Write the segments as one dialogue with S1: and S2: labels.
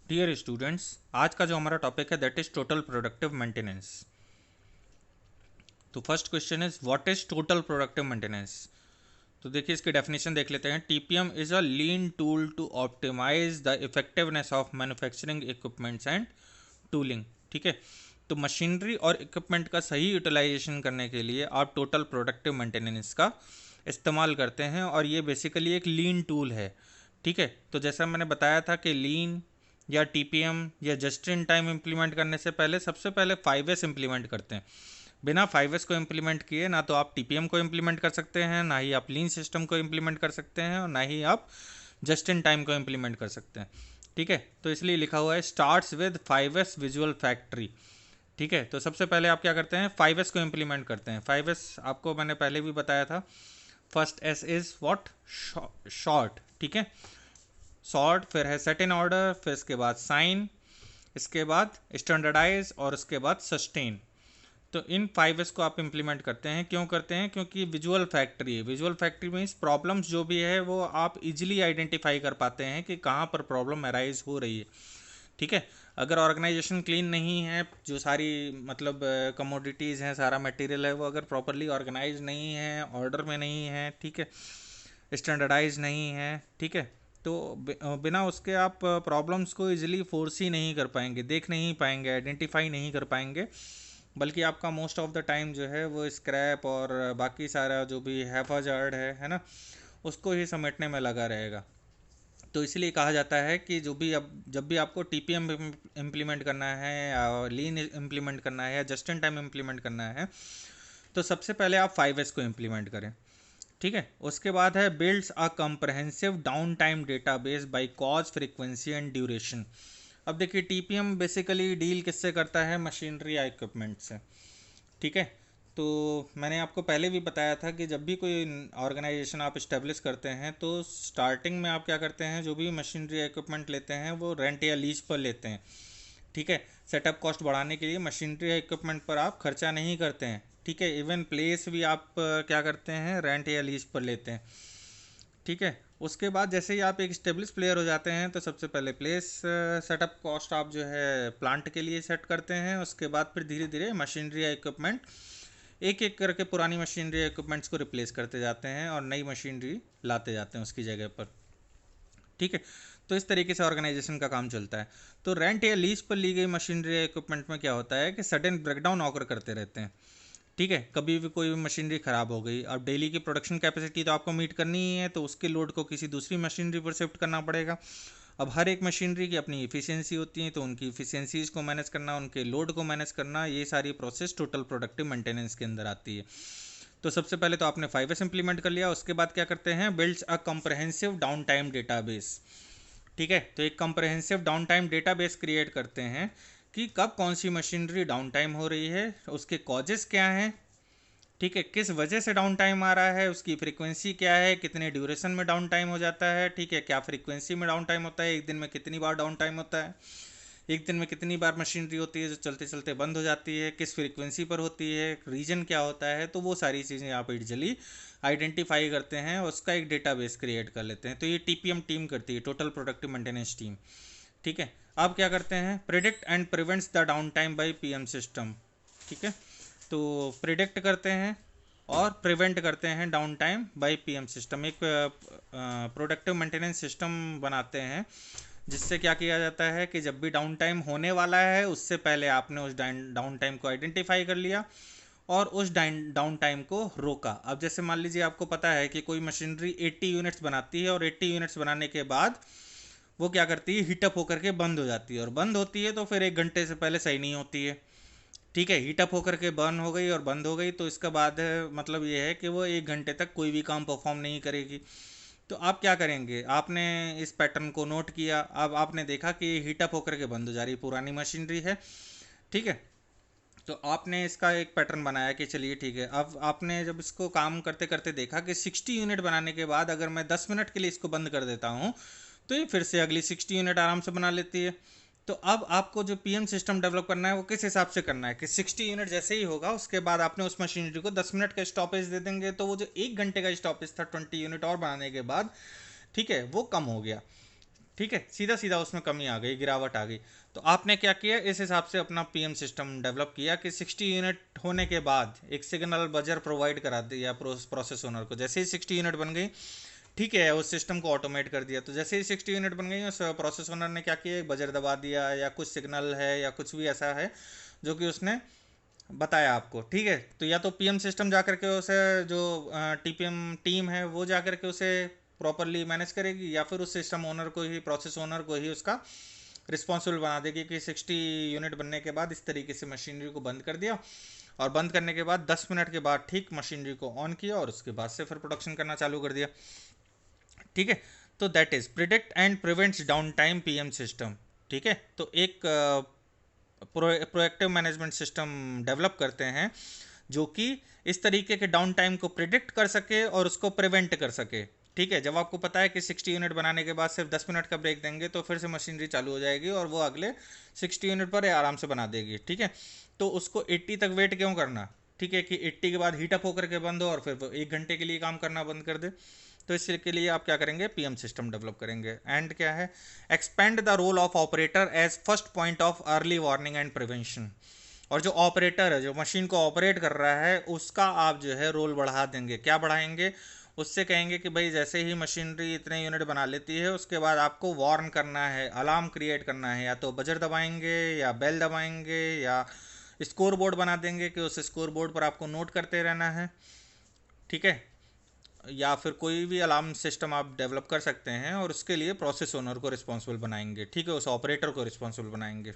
S1: Dear students, आज का जो हमारा टॉपिक है that is total productive maintenance. तो first question is what is total productive maintenance. तो देखिए इसकी डेफिनेशन देख लेते हैं। TPM is a lean tool to optimise the effectiveness of manufacturing equipments and tooling. ठीक है, तो मशीनरी और इक्विपमेंट का सही यूटिलाइजेशन करने के लिए आप टोटल प्रोडक्टिव मेंटेनेंस का इस्तेमाल करते हैं और ये बेसिकली एक लीन टूल है। ठीक है, तो जैसा मैंने बताया था कि लीन या टीपीएम या जस्ट इन टाइम इम्प्लीमेंट करने से पहले सबसे पहले 5S इम्प्लीमेंट करते हैं। बिना 5S को इम्प्लीमेंट किए ना तो आप टीपीएम को इम्प्लीमेंट कर सकते हैं, ना ही आप लीन सिस्टम को इम्प्लीमेंट कर सकते हैं, और ना ही आप जस्ट इन टाइम को इम्प्लीमेंट कर सकते हैं। ठीक है, तो इसलिए लिखा हुआ है starts with 5S visual factory. ठीक है, तो सबसे पहले आप क्या करते हैं, 5S को इम्प्लीमेंट करते हैं। 5S आपको मैंने पहले भी बताया था। First S is what, short. ठीक है, सॉर्ट, फिर है सेट इन ऑर्डर, फिर इसके बाद साइन, इसके बाद स्टैंडर्डाइज और उसके बाद सस्टेन। तो इन 5S को आप इम्प्लीमेंट करते हैं। क्यों करते हैं? क्योंकि विजुअल फैक्ट्री है। विजुअल फैक्ट्री मीन्स प्रॉब्लम्स जो भी है वो आप इजीली आइडेंटिफाई कर पाते हैं कि कहाँ पर प्रॉब्लम अराइज हो रही है। ठीक है, अगर ऑर्गेनाइजेशन क्लीन नहीं है, जो सारी मतलब कमोडिटीज़ हैं, सारा मटेरियल है, वो अगर प्रॉपरली ऑर्गेनाइज नहीं है, ऑर्डर में नहीं है, ठीक है, स्टैंडर्डाइज नहीं है, ठीक है, तो बिना उसके आप प्रॉब्लम्स को इजीली फोर्स ही नहीं कर पाएंगे, देख नहीं पाएंगे, आइडेंटिफाई नहीं कर पाएंगे, बल्कि आपका मोस्ट ऑफ द टाइम जो है वो स्क्रैप और बाकी सारा जो भी हैफाजार्ड है ना, उसको ही समेटने में लगा रहेगा। तो इसलिए कहा जाता है कि जो भी अब जब भी आपको टीपीएम इम्प्लीमेंट करना है या लीन इम्प्लीमेंट करना है या जस्ट इन टाइम इम्प्लीमेंट करना है, तो सबसे पहले आप 5S को इम्प्लीमेंट करें। ठीक है, उसके बाद है builds a comprehensive down time database by cause, frequency and duration. अब देखिए टीपीएम बेसिकली डील किससे करता है, मशीनरी या इक्विपमेंट से। ठीक है, तो मैंने आपको पहले भी बताया था कि जब भी कोई ऑर्गेनाइजेशन आप इस्टेब्लिश करते हैं तो स्टार्टिंग में आप क्या करते हैं, जो भी मशीनरी इक्विपमेंट लेते हैं वो रेंट या लीज पर लेते हैं। ठीक है, सेटअप कॉस्ट बढ़ाने के लिए मशीनरी इक्विपमेंट पर आप खर्चा नहीं करते हैं। ठीक है, इवन प्लेस भी आप क्या करते हैं, रेंट या लीज पर लेते हैं। ठीक है, उसके बाद जैसे ही आप एक स्टेब्लिश प्लेयर हो जाते हैं तो सबसे पहले प्लेस सेटअप कॉस्ट आप जो है प्लांट के लिए सेट करते हैं। उसके बाद फिर धीरे धीरे मशीनरी या इक्विपमेंट एक एक करके पुरानी मशीनरी या इक्विपमेंट्स को रिप्लेस करते जाते हैं और नई मशीनरी लाते जाते हैं उसकी जगह पर। ठीक है, तो इस तरीके से ऑर्गेनाइजेशन का काम चलता है। तो रेंट या लीज पर ली गई मशीनरी या इक्विपमेंट में क्या होता है कि सडन ब्रेकडाउन ऑकर करते रहते हैं। ठीक है, कभी भी कोई मशीनरी ख़राब हो गई, अब डेली की प्रोडक्शन कैपेसिटी तो आपको मीट करनी ही है, तो उसके लोड को किसी दूसरी मशीनरी पर शिफ्ट करना पड़ेगा। अब हर एक मशीनरी की अपनी इफ़िशियंसी होती है, तो उनकी इफ़िशियंसीज़ को मैनेज करना, उनके लोड को मैनेज करना, ये सारी प्रोसेस टोटल प्रोडक्टिव मेंटेनेंस के अंदर आती है। तो सबसे पहले तो आपने 5S इंप्लीमेंट कर लिया, उसके बाद क्या करते हैं, builds a comprehensive down time database. ठीक है, तो एक comprehensive down time database create करते हैं कि कब कौन सी मशीनरी डाउन टाइम हो रही है, उसके कॉजेस क्या हैं। ठीक है, किस वजह से डाउन टाइम आ रहा है, उसकी फ्रीक्वेंसी क्या है, कितने ड्यूरेशन में डाउन टाइम हो जाता है। ठीक है, क्या फ्रीक्वेंसी में डाउन टाइम होता है, एक दिन में कितनी बार डाउन टाइम होता है, एक दिन में कितनी बार मशीनरी होती है जो चलते चलते बंद हो जाती है, किस फ्रीक्वेंसी पर होती है, रीजन क्या होता है। तो वो सारी चीज़ें आप इजली आइडेंटिफाई करते हैं, उसका एक डेटाबेस क्रिएट कर लेते हैं। तो ये टीपीएम टीम करती है, टोटल प्रोडक्टिव मेंटेनेंस टीम। ठीक है, आप क्या करते हैं, predict and prevents the down time by PM system. ठीक है, तो प्रिडिक्ट करते हैं और प्रिवेंट करते हैं down time by PM system. एक प्रोडक्टिव मेंटेनेंस सिस्टम बनाते हैं जिससे क्या किया जाता है कि जब भी डाउन टाइम होने वाला है उससे पहले आपने उस डाउन टाइम को आइडेंटिफाई कर लिया और उस डाउन टाइम को रोका। अब जैसे मान लीजिए आपको पता है कि कोई मशीनरी 80 यूनिट्स बनाती है और 80 यूनिट्स बनाने के बाद वो क्या करती है, हीटअप होकर के बंद हो जाती है, और बंद होती है तो फिर 1 घंटे से पहले सही नहीं होती है। ठीक है, हीटअप होकर के बर्न हो गई और बंद हो गई, तो इसका बाद मतलब ये है कि वो 1 घंटे तक कोई भी काम परफॉर्म नहीं करेगी। तो आप क्या करेंगे, आपने इस पैटर्न को नोट किया, अब आपने देखा कि हीटअप होकर के बंद हो जा रही पुरानी मशीनरी है। ठीक है, तो आपने इसका एक पैटर्न बनाया कि चलिए ठीक है, अब आपने जब इसको काम करते करते देखा कि 60 यूनिट बनाने के बाद अगर मैं 10 मिनट के लिए इसको बंद कर देता हूँ तो ये फिर से अगली 60 यूनिट आराम से बना लेती है। तो अब आपको जो पीएम सिस्टम डेवलप करना है वो किस हिसाब से करना है कि 60 यूनिट जैसे ही होगा उसके बाद आपने उस मशीनरी को 10 मिनट का स्टॉपेज दे देंगे, तो वो जो 1 घंटे का स्टॉपेज था 20 यूनिट और बनाने के बाद, ठीक है, वो कम हो गया। ठीक है, सीधा सीधा उसमें कमी आ गई, गिरावट आ गई। तो आपने क्या किया, इस हिसाब से अपना पीएम सिस्टम डेवलप किया कि 60 यूनिट होने के बाद एक सिग्नल बजर प्रोवाइड करा दिया प्रोसेस ओनर को। जैसे ही 60 यूनिट बन गई, ठीक है, उस सिस्टम को ऑटोमेट कर दिया। तो जैसे ही 60 यूनिट बन गई, उस प्रोसेस ओनर ने क्या किया, एक बजर दबा दिया या कुछ सिग्नल है या कुछ भी ऐसा है जो कि उसने बताया आपको। ठीक है, तो या तो पीएम सिस्टम जा करके उसे, जो टीपीएम टीम है वो जा करके उसे प्रॉपरली मैनेज करेगी, या फिर उस सिस्टम ओनर को ही, प्रोसेस ओनर को ही उसका रिस्पॉन्सिबल बना देगी कि 60 यूनिट बनने के बाद इस तरीके से मशीनरी को बंद कर दिया, और बंद करने के बाद 10 मिनट के बाद ठीक मशीनरी को ऑन किया और उसके बाद से फिर प्रोडक्शन करना चालू कर दिया। ठीक है, तो that is predict and prevents down time PM system. ठीक है, तो एक प्रोएक्टिव मैनेजमेंट सिस्टम डेवलप करते हैं जो कि इस तरीके के डाउन टाइम को प्रिडिक्ट कर सके और उसको प्रिवेंट कर सके। ठीक है, जब आपको पता है कि 60 यूनिट बनाने के बाद सिर्फ 10 मिनट का ब्रेक देंगे तो फिर से मशीनरी चालू हो जाएगी और वो अगले 60 यूनिट पर आराम से बना देगी। ठीक है, तो उसको 80 तक वेट क्यों करना, ठीक है, कि 80 के बाद हीटअप होकर के बंद हो और फिर वो 1 घंटे के लिए काम करना बंद कर दे। तो इसके लिए आप क्या करेंगे, पीएम सिस्टम डेवलप करेंगे। एंड क्या है, expand the role of operator as first point of early warning and prevention. और जो ऑपरेटर है, जो मशीन को ऑपरेट कर रहा है, उसका आप जो है रोल बढ़ा देंगे। क्या बढ़ाएंगे, उससे कहेंगे कि भाई जैसे ही मशीनरी इतने यूनिट बना लेती है उसके बाद आपको वार्न करना है, अलार्म क्रिएट करना है। या तो बजर दबाएंगे या बेल दबाएंगे या स्कोर बोर्ड बना देंगे कि उस स्कोर बोर्ड पर आपको नोट करते रहना है। ठीक है, या फिर कोई भी अलार्म सिस्टम आप डेवलप कर सकते हैं और उसके लिए प्रोसेस ओनर को रिस्पॉन्सिबल बनाएंगे। ठीक है, उस ऑपरेटर को रिस्पॉन्सिबल बनाएंगे।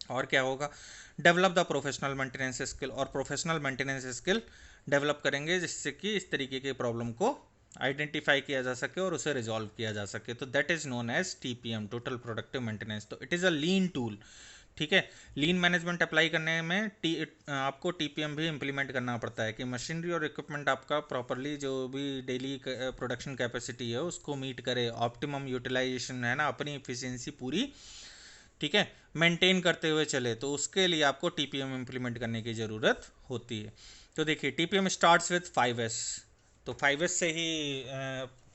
S1: और क्या होगा, develop the professional maintenance skill, और प्रोफेशनल मेंटेनेंस स्किल डेवलप करेंगे जिससे कि इस तरीके के प्रॉब्लम को आइडेंटिफाई किया जा सके और उसे रिजॉल्व किया जा सके। तो that is known as TPM, total productive maintenance. तो it is a lean tool. ठीक है, लीन मैनेजमेंट अप्लाई करने में आपको टीपीएम भी इम्प्लीमेंट करना पड़ता है कि मशीनरी और इक्विपमेंट आपका प्रॉपरली जो भी डेली प्रोडक्शन कैपेसिटी है उसको मीट करे, ऑप्टिमम यूटिलाइजेशन है ना, अपनी इफिशियंसी पूरी, ठीक है, मेंटेन करते हुए चले। तो उसके लिए आपको टीपीएम इम्प्लीमेंट करने की ज़रूरत होती है। तो देखिए, टीपीएम स्टार्ट्स विथ 5S। तो 5S से ही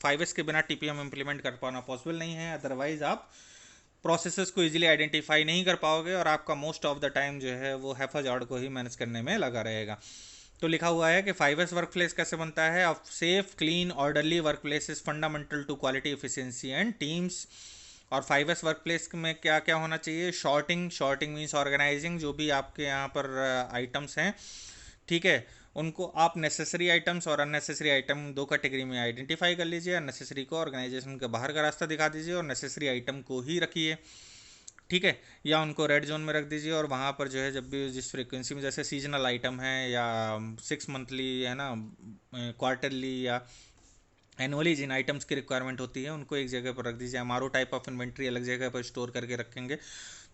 S1: 5S के बिना टीपीएम इम्प्लीमेंट कर पाना पॉसिबल नहीं है, अदरवाइज आप प्रोसेसेस को इजीली आइडेंटिफाई नहीं कर पाओगे और आपका मोस्ट ऑफ द टाइम जो है वो हैफाजार्ड को ही मैनेज करने में लगा रहेगा। तो लिखा हुआ है कि 5S वर्क प्लेस कैसे बनता है, of safe clean orderly work place is fundamental to quality efficiency and teams. और 5S वर्क प्लेस में क्या क्या होना चाहिए, शॉर्टिंग मीन्स ऑर्गेनाइजिंग, जो भी आपके यहाँ पर आइटम्स हैं, ठीक है, उनको आप नेसेसरी आइटम्स और अननेसेसरी आइटम दो कैटेगरी में आइडेंटिफाई कर लीजिए। अननेसेसरी को ऑर्गेनाइजेशन के बाहर का रास्ता दिखा दीजिए और नेसेसरी आइटम को ही रखिए। ठीक है, या उनको रेड जोन में रख दीजिए और वहाँ पर जो है जब भी जिस फ्रीक्वेंसी में, जैसे सीजनल आइटम है या 6 मंथली है ना, क्वार्टरली या एनुअली जिन आइटम्स की रिक्वायरमेंट होती है उनको एक जगह पर रख दीजिए। एमआरओ टाइप ऑफ इन्वेंट्री अलग जगह पर स्टोर करके रखेंगे।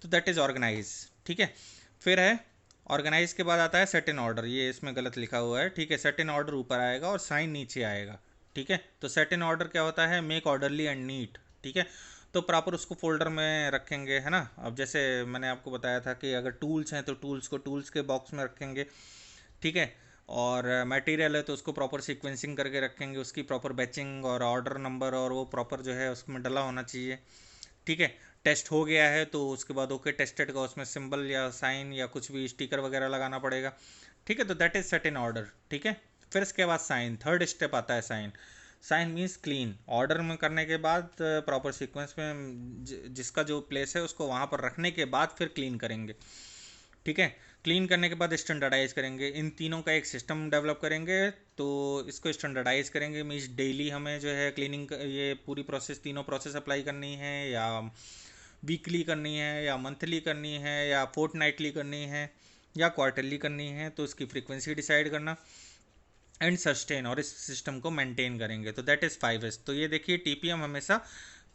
S1: तो दैट इज़ ऑर्गेनाइज। ठीक है, फिर है ऑर्गेनाइज के बाद आता है सेट इन ऑर्डर। ये इसमें गलत लिखा हुआ है। ठीक है, सेट इन ऑर्डर ऊपर आएगा और साइन नीचे आएगा। ठीक है, तो सेट इन ऑर्डर क्या होता है, मेक ऑर्डरली एंड नीट। ठीक है, तो प्रॉपर उसको फोल्डर में रखेंगे, है ना। अब जैसे मैंने आपको बताया था कि अगर टूल्स हैं तो टूल्स को टूल्स के बॉक्स में रखेंगे। ठीक है, और मटेरियल है तो उसको प्रॉपर सीक्वेंसिंग करके रखेंगे, उसकी प्रॉपर बैचिंग और ऑर्डर नंबर और वो प्रॉपर जो है उसमें डला होना चाहिए। ठीक है, टेस्ट हो गया है तो उसके बाद ओके टेस्टेड का उसमें सिंबल या साइन या कुछ भी स्टिकर वगैरह लगाना पड़ेगा। ठीक है, तो that is set in order. ठीक है, फिर इसके बाद साइन, थर्ड स्टेप आता है shine. Shine means clean, order में करने के बाद प्रॉपर सीक्वेंस में जिसका जो प्लेस है उसको वहाँ पर रखने के बाद फिर क्लीन करेंगे। ठीक है, क्लीन करने के बाद स्टैंडर्डाइज करेंगे, इन तीनों का एक सिस्टम डेवलप करेंगे। तो इसको स्टैंडर्डाइज करेंगे मीन्स डेली हमें जो है क्लीनिंग, ये पूरी प्रोसेस, तीनों प्रोसेस अप्लाई करनी है, या वीकली करनी है, या मंथली करनी है, या फोर्टनाइटली करनी है, या क्वार्टरली करनी है। तो इसकी फ्रीक्वेंसी डिसाइड करना एंड सस्टेन, और इस सिस्टम को मेंटेन करेंगे। तो दैट इज़ 5S। तो ये देखिए, टीपीएम हमेशा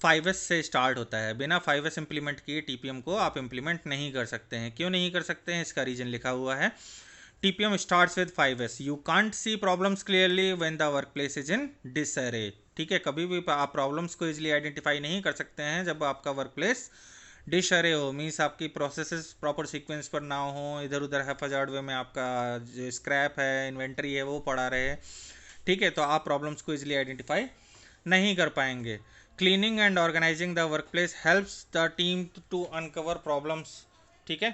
S1: 5S से स्टार्ट होता है। बिना 5S इंप्लीमेंट किए टीपीएम को आप इंप्लीमेंट नहीं कर सकते हैं। क्यों नहीं कर सकते हैं, इसका रीजन लिखा हुआ है। TPM starts with 5S, you can't see problems clearly when the work place is in disarray. ठीक है, कभी भी आप प्रॉब्लम्स को इजीली आइडेंटिफाई नहीं कर सकते हैं जब आपका वर्क प्लेस डिसअरे हो, मीन्स आपकी प्रोसेसेस प्रॉपर सीक्वेंस पर ना हो, इधर उधर हैफाजार्ड वे में आपका जो स्क्रैप है, इन्वेंट्री है, वो पड़ा रहे। ठीक है, तो आप प्रॉब्लम्स को इजीली आइडेंटिफाई नहीं कर पाएंगे। Cleaning and organizing the work place helps the team to uncover problems. ठीक है,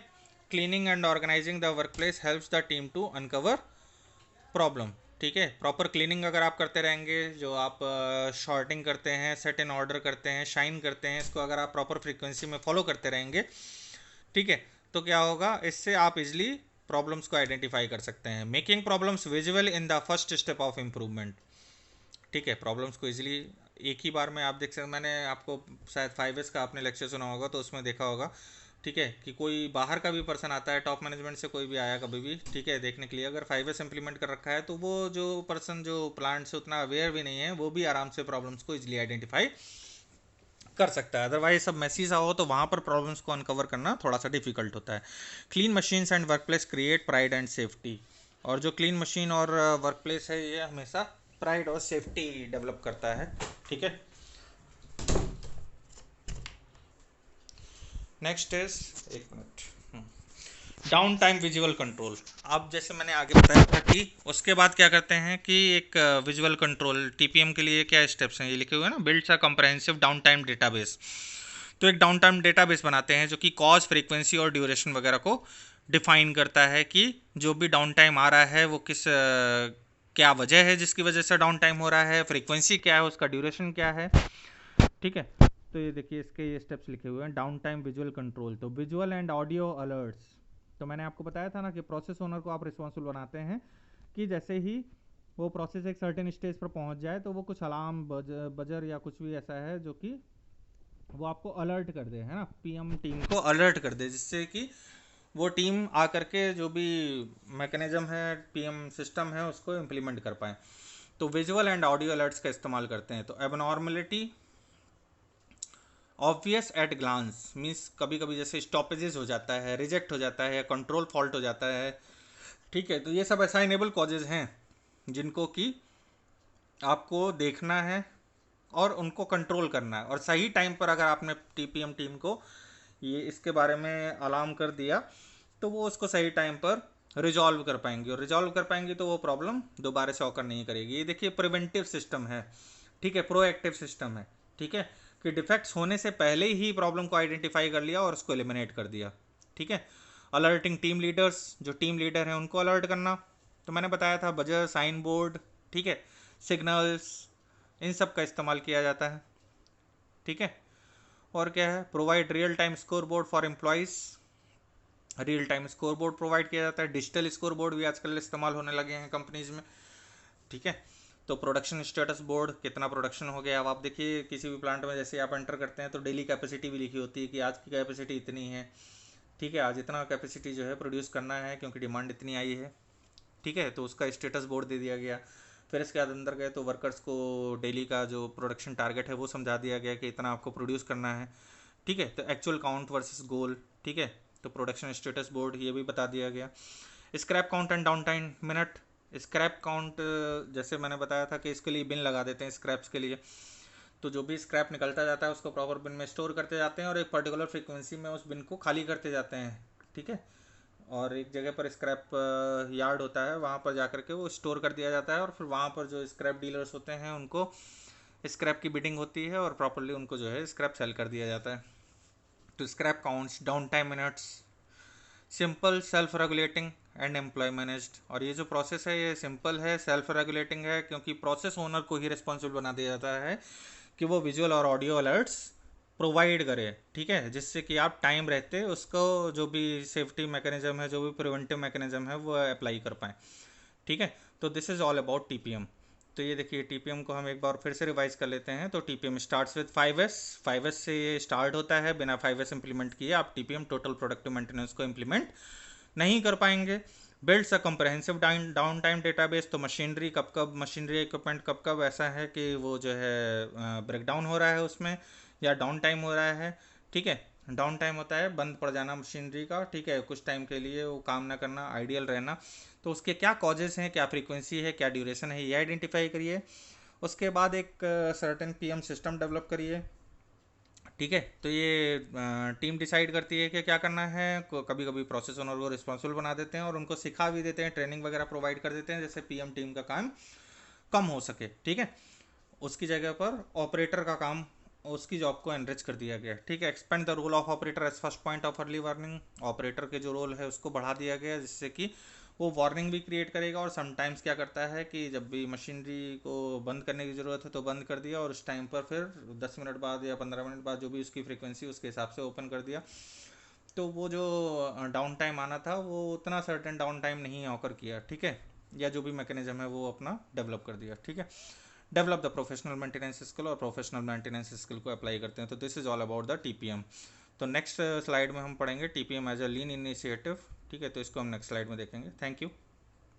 S1: cleaning and organizing the work place helps the team to uncover problem. ठीक है, प्रॉपर क्लीनिंग अगर आप करते रहेंगे, जो आप शॉर्टिंग करते हैं, सेट इन ऑर्डर करते हैं, शाइन करते हैं, इसको अगर आप प्रॉपर फ्रीक्वेंसी में फॉलो करते रहेंगे, ठीक है, तो क्या होगा, इससे आप इजिली प्रॉब्लम्स को आइडेंटिफाई कर सकते हैं। Making problems visual in the first step of improvement. ठीक है, प्रॉब्लम्स को इजीली एक ही बार में आप देख सकते, मैंने आपको शायद 5S का आपने लेक्चर सुना होगा तो उसमें देखा होगा, ठीक है, कि कोई बाहर का भी पर्सन आता है, टॉप मैनेजमेंट से कोई भी आया कभी भी, ठीक है, देखने के लिए, अगर 5S इंप्लीमेंट कर रखा है तो वो जो पर्सन जो प्लांट से उतना अवेयर भी नहीं है, वो भी आराम से प्रॉब्लम्स को इजीली आइडेंटिफाई कर सकता है। अदरवाइज सब मैसी सा हो तो वहाँ पर प्रॉब्लम्स को अनकवर करना थोड़ा सा डिफिकल्ट होता है। Clean machines and work place create pride and safety. और जो क्लीन मशीन और वर्क प्लेस है, ये हमेशा प्राइड और सेफ्टी डेवलप करता है। ठीक है, नेक्स्ट इज, एक minute, down time visual control. अब जैसे मैंने आगे बताया था कि उसके बाद क्या करते हैं कि एक विजुअल कंट्रोल टीपीएम के लिए क्या स्टेप्स हैं, ये लिखे हुए हैं ना, builds a comprehensive down time database. तो एक डाउन टाइम डेटाबेस बनाते हैं जो कि कॉज, फ्रीक्वेंसी और ड्यूरेशन वगैरह को डिफाइन करता है कि जो भी डाउन टाइम आ रहा है वो किस क्या वजह है जिसकी वजह से डाउन टाइम हो रहा है, फ्रीक्वेंसी क्या है, उसका ड्यूरेशन क्या है। ठीक है, तो ये देखिए इसके ये स्टेप्स लिखे हुए हैं। डाउन टाइम विजुअल कंट्रोल, तो विजुअल एंड ऑडियो अलर्ट्स। तो मैंने आपको बताया था ना कि प्रोसेस ओनर को आप रिस्पॉन्सिबल बनाते हैं कि जैसे ही वो प्रोसेस एक सर्टेन स्टेज पर पहुंच जाए तो वो कुछ अलार्म बजर या कुछ भी ऐसा है जो कि वो आपको अलर्ट कर दे, है ना, पीएम टीम को अलर्ट कर दे, जिससे कि वो टीम आकर के जो भी मैकेनिज्म है, पीएम सिस्टम है, उसको इम्प्लीमेंट कर पाए। तो विजुअल एंड ऑडियो अलर्ट्स का इस्तेमाल करते हैं। तो abnormality obvious at glance means कभी कभी जैसे स्टॉपेजेस हो जाता है, रिजेक्ट हो जाता है, कंट्रोल फॉल्ट हो जाता है। ठीक है, तो ये सब असाइनेबल कॉजेज हैं जिनको कि आपको देखना है और उनको कंट्रोल करना है। और सही टाइम पर अगर आपने टीपीएम टीम को ये इसके बारे में अलार्म कर दिया तो वो उसको सही टाइम पर रिजॉल्व कर पाएंगे, और रिजॉल्व कर पाएंगे तो वो प्रॉब्लम दोबारा से ऑकर नहीं करेगी। ये देखिए प्रिवेंटिव सिस्टम है, ठीक है, प्रोएक्टिव सिस्टम है। ठीक है, कि डिफेक्ट्स होने से पहले ही प्रॉब्लम को आइडेंटिफाई कर लिया और उसको एलिमिनेट कर दिया। ठीक है, अलर्टिंग टीम लीडर्स, जो टीम लीडर हैं उनको अलर्ट करना। तो मैंने बताया था बजर, साइन बोर्ड, ठीक है, सिग्नल्स, इन सब का इस्तेमाल किया जाता है। ठीक है, और क्या है, provide real time score board for employees. Real time score board provide किया जाता है। डिजिटल स्कोर बोर्ड भी आजकल इस्तेमाल होने लगे हैं कंपनीज में। ठीक है, तो प्रोडक्शन स्टेटस बोर्ड, कितना प्रोडक्शन हो गया। अब आप देखिए किसी भी प्लांट में जैसे आप एंटर करते हैं तो डेली कैपेसिटी भी लिखी होती है कि आज की कैपेसिटी इतनी है। ठीक है, आज इतना कैपेसिटी जो है प्रोड्यूस करना है क्योंकि डिमांड इतनी आई है। ठीक है, तो उसका स्टेटस बोर्ड दे दिया गया। फिर इसके बाद अंदर गए तो वर्कर्स को डेली का जो प्रोडक्शन टारगेट है वो समझा दिया गया कि इतना आपको प्रोड्यूस करना है। ठीक है, तो एक्चुअल काउंट वर्सेस गोल। ठीक है, तो प्रोडक्शन स्टेटस बोर्ड ये भी बता दिया गया। Scrap count and down time minute. Scrap count, जैसे मैंने बताया था कि इसके लिए बिन लगा देते हैं स्क्रैप्स के लिए, तो जो भी स्क्रैप निकलता जाता है उसको प्रॉपर बिन में स्टोर करते जाते हैं और एक पर्टिकुलर फ्रीक्वेंसी में उस बिन को खाली करते जाते हैं। ठीक है, और एक जगह पर स्क्रैप यार्ड होता है, वहाँ पर जाकर के वो स्टोर कर दिया जाता है और फिर वहाँ पर जो स्क्रैप डीलर्स होते हैं उनको स्क्रैप की बिडिंग होती है और प्रॉपरली उनको जो है स्क्रैप सेल कर दिया जाता है। तो scrap counts, down time minutes, simple, self regulating and employ managed. और ये जो प्रोसेस है ये सिंपल है, सेल्फ रेगुलेटिंग है, क्योंकि प्रोसेस ओनर को ही रिस्पॉन्सिबल बना दिया जाता है कि वो विजुअल और ऑडियो अलर्ट्स प्रोवाइड करे। ठीक है, जिससे कि आप टाइम रहते उसको जो भी सेफ्टी मैकेनिज्म है, जो भी प्रिवेंटिव मैकेनिज्म है वो अप्लाई कर पाएँ। ठीक है, तो this is all about TPM. तो ये देखिए टीपीएम को हम एक बार फिर से रिवाइज कर लेते हैं। तो TPM starts with 5S। 5S से ये स्टार्ट होता है, बिना 5S इंप्लीमेंट किए आप टीपीएम टोटल प्रोडक्टिव मेंटेनेंस को इंप्लीमेंट नहीं कर पाएंगे। Builds a comprehensive down time database. तो मशीनरी कब कब, मशीनरी इक्विपमेंट कब कब ऐसा है कि वो जो है ब्रेक डाउन हो रहा है उसमें या डाउन टाइम हो रहा है। ठीक है, डाउन टाइम होता है बंद पड़ जाना मशीनरी का। ठीक है, कुछ टाइम के लिए वो काम ना करना, आइडियल रहना। तो उसके क्या कॉजेज़ हैं, क्या फ्रीक्वेंसी है, क्या ड्यूरेशन है, ये आइडेंटिफाई करिए। उसके बाद एक सर्टेन पीएम सिस्टम डेवलप करिए। ठीक है, तो ये टीम डिसाइड करती है कि क्या करना है। कभी कभी प्रोसेस ओनर को रिस्पॉन्सिबल बना देते हैं और उनको सिखा भी देते हैं, ट्रेनिंग वगैरह प्रोवाइड कर देते हैं, जैसे पीएम टीम का काम कम हो सके। ठीक है, उसकी जगह पर ऑपरेटर का काम उसकी जॉब को एनरिच कर दिया गया। ठीक है, expand the role of operator as first point of early warning, operator के जो रोल है उसको बढ़ा दिया गया जिससे कि वो वार्निंग भी क्रिएट करेगा, और समटाइम्स क्या करता है कि जब भी मशीनरी को बंद करने की ज़रूरत है तो बंद कर दिया, और उस टाइम पर फिर 10 मिनट बाद या 15 मिनट बाद जो भी उसकी फ्रीक्वेंसी उसके हिसाब से ओपन कर दिया। तो वो जो डाउन टाइम आना था वो उतना सर्टेन डाउन टाइम नहीं ऑकर किया। ठीक है, या जो भी मैकेनिज्म है वो अपना डेवलप कर दिया। ठीक है, develop the professional maintenance skill, और प्रोफेशनल मेंटेनेंस स्किल को अप्लाई करते हैं। तो this is all about the TPM. तो नेक्स्ट स्लाइड में हम पढ़ेंगे TPM as a lean initiative. ठीक है, तो इसको हम नेक्स्ट स्लाइड में देखेंगे। Thank you.